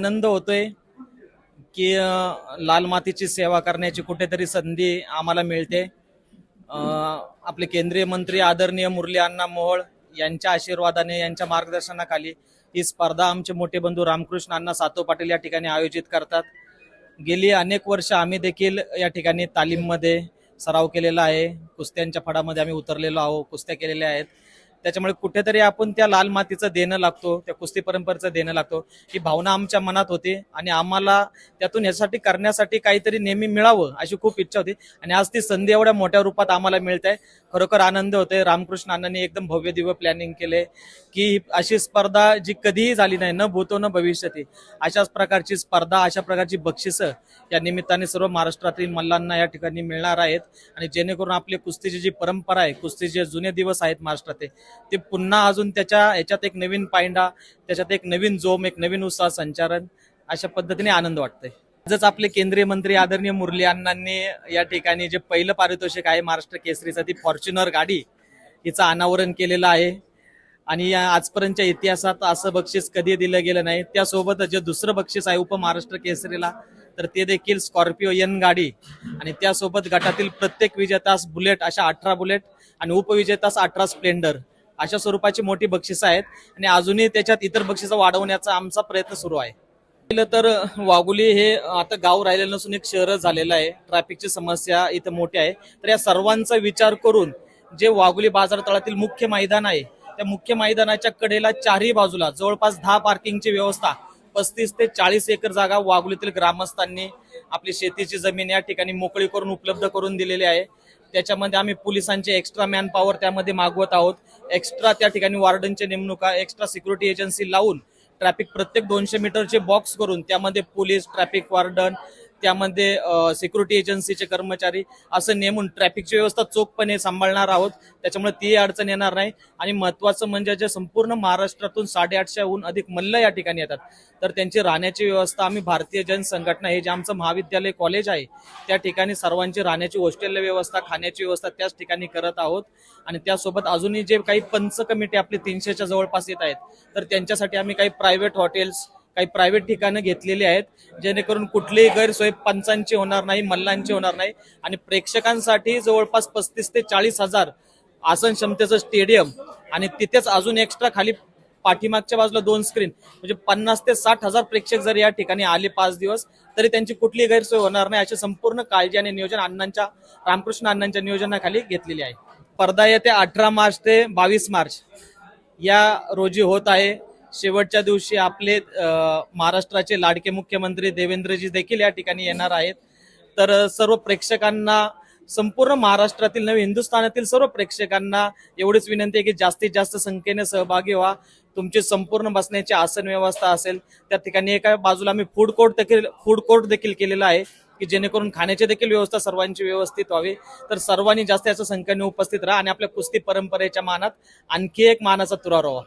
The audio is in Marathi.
आनंद होतोय की लाल मातीची सेवा करण्याची कुठेतरी संधी आम्हाला मिळते। आपले केंद्रीय मंत्री आदरणीय मुरली अण्णा मोहोळ यांच्या आशीर्वादाने, यांच्या मार्गदर्शनाखाली ही स्पर्धा आमचे मोठे बंधू रामकृष्ण अण्णा सातो पाटील या ठिकाणी आयोजित करतात। गेली अनेक वर्ष आम्ही देखील या ठिकाणी तालीममध्ये सराव केलेला आहे। कुस्त्यांच्या फडामध्ये आम्ही उतरलेलो आहोत, कुस्त्या केलेल्या आहेत। त्याच्यामुळे कुठेतरी आपण त्या लाल मातीचं देणं लागतो, त्या कुस्ती परंपरेचं देणं लागतो, ही भावना आमच्या मनात होती आणि आम्हाला त्यातून यासाठी करण्यासाठी काहीतरी नेहमी मिळावं अशी खूप इच्छा होती आणि आज ती संधी एवढ्या मोठ्या रूपात आम्हाला मिळते। खरोखर आनंद होतोय। रामकृष्ण अण्णांनी एकदम भव्य दिव्य प्लॅनिंग केले की अशी स्पर्धा जी कधीही झाली नाही, न भूतो न भविष्यती, अशाच प्रकारची स्पर्धा, अशा प्रकारची बक्षिसं या निमित्ताने सर्व महाराष्ट्रातील मल्लांना या ठिकाणी मिळणार आहेत आणि जेणेकरून आपली कुस्तीची जी परंपरा आहे, कुस्तीचे जुने दिवस आहेत महाराष्ट्रात, ते पुन्हा अजून याच्यात एक नवीन पायंडा, त्याच्यात एक नवीन जोम, एक नवीन उत्साह संचारण, अशा पद्धतीने आनंद वाटतोय। आजच आपले केंद्रीय मंत्री आदरणीय मुरली अण्णांनी या ठिकाणी जे पहिलं पारितोषिक आहे महाराष्ट्र केसरीचं, ती फॉर्च्युनर गाडी हिचं अनावरण केलेलं आहे आणि आजपर्यंतच्या इतिहासात असं बक्षीस कधी दिलं गेलं नाही। त्यासोबत जे दुसरं बक्षीस आहे उपमहाराष्ट्र केसरीला, तर ते देखील स्कॉर्पिओ एन गाडी आणि त्यासोबत गटातील प्रत्येक विजेतास बुलेट, अशा 18 बुलेट आणि उपविजेतास 18 स्प्लेंडर, अशा स्वरूपाची मोठी बक्षिसं आहेत आणि अजूनही त्याच्यात इतर बक्षिसं वाढवण्याचा आमचा प्रयत्न सुरू आहे। तर वाघोली हे आता गाव राहिलेलं नसून एक शहर झालेलं आहे। ट्रॅफिकची समस्या इथं मोठी आहे। तर या सर्वांचा विचार करून जे वाघोली बाजार तळातील मुख्य मैदान आहे, त्या मुख्य मैदानाच्या कडेला चारही बाजूला जवळपास 10 पार्किंगची व्यवस्था, 35 ते 40 एकर जागा वाघोलीतील ग्रामस्थांनी आपली शेतीची जमीन या ठिकाणी मोकळी करून उपलब्ध करून दिलेली आहे। त्याच्यामध्ये आम्ही पोलिसांचे एक्स्ट्रा मॅन पॉवर त्यामध्ये मागवत आहोत। एक्स्ट्रा त्या ठिकाणी वॉर्डनच्या नेमणुका, एक्स्ट्रा सिक्युरिटी एजन्सी लावून ट्रॅफिक प्रत्येक 200 मीटरचे बॉक्स करून त्यामध्ये पोलीस, ट्रॅफिक वॉर्डन, त्यामध्ये सिक्युरिटी एजन्सीचे कर्मचारी असं नेमून ट्रॅफिकची व्यवस्था चोखपणे सांभाळणार आहोत। त्याच्यामुळे ती अडचण येणार नाही आणि महत्वाचं म्हणजे जे संपूर्ण महाराष्ट्रातून 850हून अधिक मल्ल या ठिकाणी येतात, तर त्यांची राहण्याची व्यवस्था आम्ही भारतीय जन संघटना, हे जे आमचं महाविद्यालय कॉलेज आहे, त्या ठिकाणी सर्वांची राहण्याची हॉस्टेल व्यवस्था, खाण्याची व्यवस्था त्याच ठिकाणी करत आहोत आणि त्यासोबत अजूनही जे काही पंच कमिटी आपली 300च्या जवळपास येत आहेत, तर त्यांच्यासाठी आम्ही काही प्रायव्हेट हॉटेल्स, काही प्रायव्हेट ठिकाणं घेतलेली आहेत, जेणेकरून कुठलीही गैरसोय पंचांची होणार नाही, मल्लांची होणार नाही आणि प्रेक्षकांसाठी जवळपास 35 ते 40 हजार आसन क्षमतेचं स्टेडियम आणि तिथेच अजून एक्स्ट्रा खाली पाठीमागच्या बाजूला 2 स्क्रीन, म्हणजे 50 ते 60 हजार प्रेक्षक जर या ठिकाणी आले 5 दिवस, तरी त्यांची कुठलीही गैरसोय होणार नाही, अशी संपूर्ण काळजी आणि नियोजन रामकृष्ण अण्णांच्या नियोजनाखाली घेतलेली आहे। स्पर्धा येत्या 18 मार्च ते 22 मार्च या रोजी होत आहे। शेवटच्या दिवशी आपले महाराष्ट्राचे लाडके मुख्यमंत्री देवेंद्रजी देखील या ठिकाणी येणार आहेत। तर सर्व प्रेक्षकांना, संपूर्ण महाराष्ट्रातील नव्हे हिंदुस्थानातील सर्व प्रेक्षकांना एवढीच विनंती आहे की जास्तीत जास्त संख्येने सहभागी व्हा। तुमची संपूर्ण बसण्याची आसन व्यवस्था असेल, त्या ठिकाणी एका बाजूला आम्ही फूड कोर्ट देखील केलेला आहे की जेणेकरून खाण्याची देखील व्यवस्था सर्वांची व्यवस्थित व्हावी। तर सर्वांनी जास्त संख्येने उपस्थित राहा आणि आपल्या कुस्ती परंपरेच्या मानात आणखी एक मानाचा तुरा राहावा।